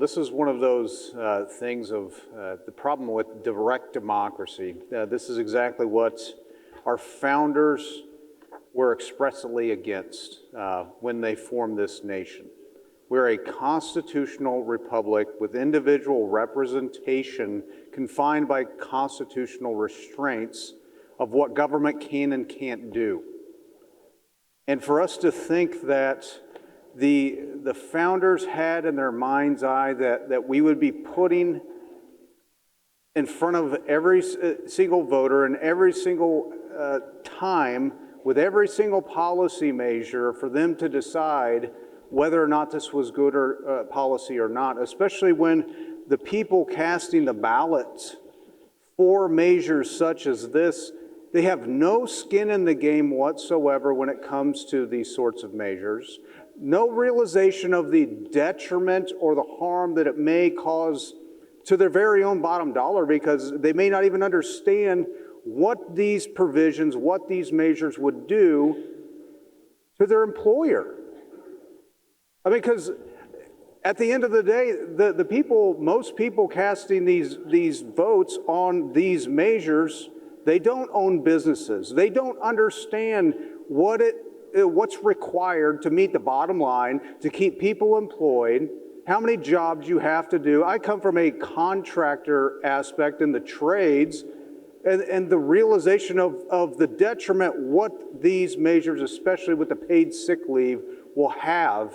this is one of those things of the problem with direct democracy. This is exactly what our founders were expressly against when they formed this nation. We're a constitutional republic with individual representation confined by constitutional restraints of what government can and can't do. And for us to think that the founders had in their mind's eye that we would be putting in front of every single voter and every single time with every single policy measure for them to decide whether or not this was good or policy or not, especially when the people casting the ballots for measures such as this, they have no skin in the game whatsoever when it comes to these sorts of measures. No realization of the detriment or the harm that it may cause to their very own bottom dollar, because they may not even understand what these provisions, what these measures would do to their employer. I mean, because at the end of the day, the people, most people casting these votes on these measures, they don't own businesses. They don't understand what's required to meet the bottom line, to keep people employed, how many jobs you have to do. I come from a contractor aspect in the trades, and the realization of the detriment what these measures, especially with the paid sick leave, will have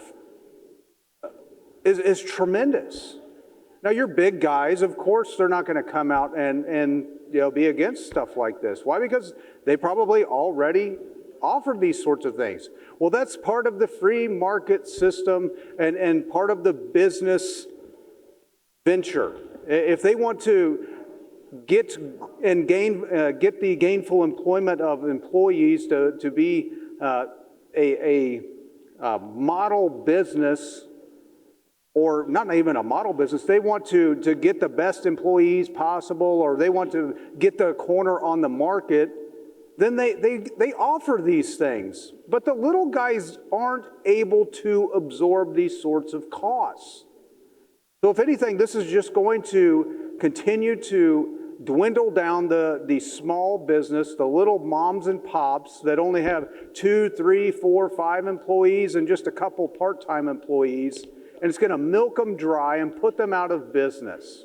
is tremendous. Now, your big guys, of course, they're not going to come out and be against stuff like this. Why? Because they probably already offered these sorts of things. Well, that's part of the free market system and part of the business venture. If they want to get the gainful employment of employees to be a model business, or not even a model business, they want to get the best employees possible, or they want to get the corner on the market, then they offer these things. But the little guys aren't able to absorb these sorts of costs. So if anything, this is just going to continue to dwindle down the small business, the little moms and pops that only have 2, 3, 4, 5 employees and just a couple part-time employees, and it's going to milk them dry and put them out of business.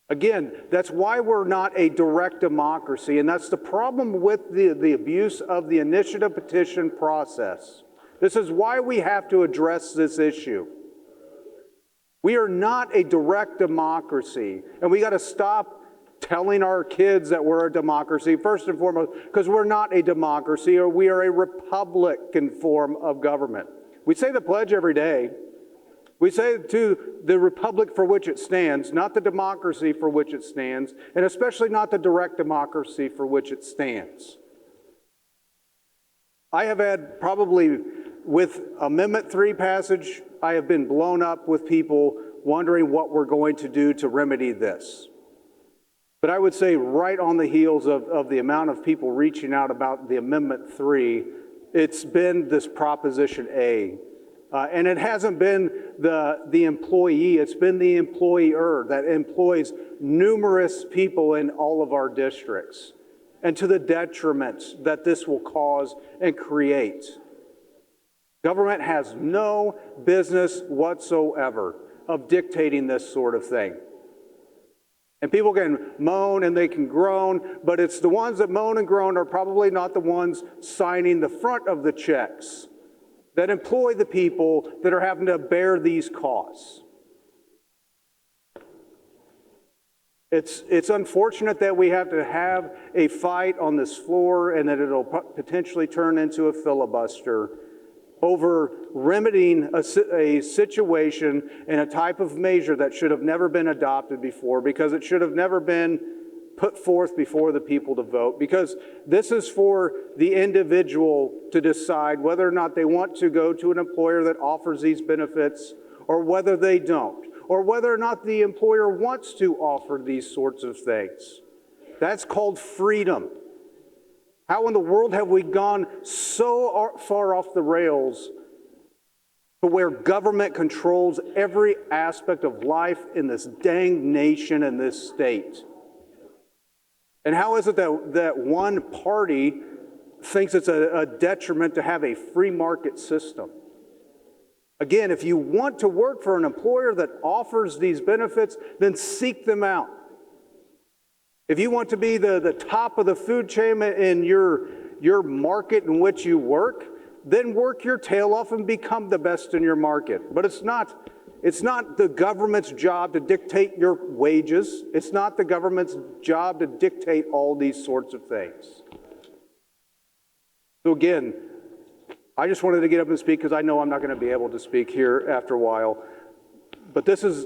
Again, that's why we're not a direct democracy, and that's the problem with the abuse of the initiative petition process. This is why we have to address this issue. We are not a direct democracy, and we got to stop telling our kids that we're a democracy, first and foremost, because we're not a democracy, or we are a republican form of government. We say the pledge every day. We say to the republic for which it stands, not the democracy for which it stands, and especially not the direct democracy for which it stands. I have had probably, with Amendment 3 passage, I have been blown up with people wondering what we're going to do to remedy this. But I would say right on the heels of the amount of people reaching out about the Amendment 3, it's been this Proposition A. And it hasn't been the employee, it's been the employer that employs numerous people in all of our districts, and to the detriment that this will cause and create. Government has no business whatsoever of dictating this sort of thing. And people can moan and they can groan, but it's the ones that moan and groan are probably not the ones signing the front of the checks that employ the people that are having to bear these costs. It's unfortunate that we have to have a fight on this floor and that it'll potentially turn into a filibuster over remedying a situation and a type of measure that should have never been adopted before, because it should have never been put forth before the people to vote, because this is for the individual to decide whether or not they want to go to an employer that offers these benefits or whether they don't, or whether or not the employer wants to offer these sorts of things. That's called freedom. How in the world have we gone so far off the rails to where government controls every aspect of life in this dang nation and this state. And how is it that one party thinks it's a detriment to have a free market system? Again, if you want to work for an employer that offers these benefits, then seek them out. If you want to be the top of the food chain in your market in which you work, then work your tail off and become the best in your market. But it's not the government's job to dictate your wages. It's not the government's job to dictate all these sorts of things. So again, I just wanted to get up and speak because I know I'm not going to be able to speak here after a while. But this is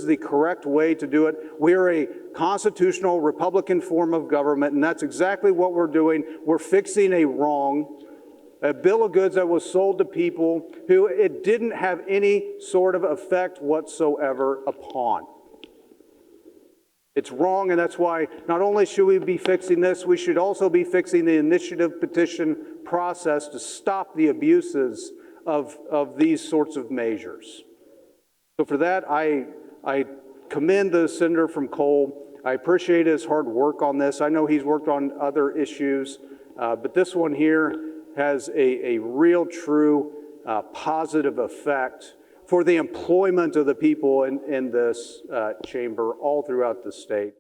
the correct way to do it. We are a constitutional Republican form of government, and that's exactly what we're doing. We're fixing a wrong, a bill of goods that was sold to people who it didn't have any sort of effect whatsoever upon. It's wrong, and that's why not only should we be fixing this, we should also be fixing the initiative petition process to stop the abuses of these sorts of measures. So for that, I commend the senator from Cole. I appreciate his hard work on this. I know he's worked on other issues, but this one here has a real, true, positive effect for the employment of the people in this chamber all throughout the state.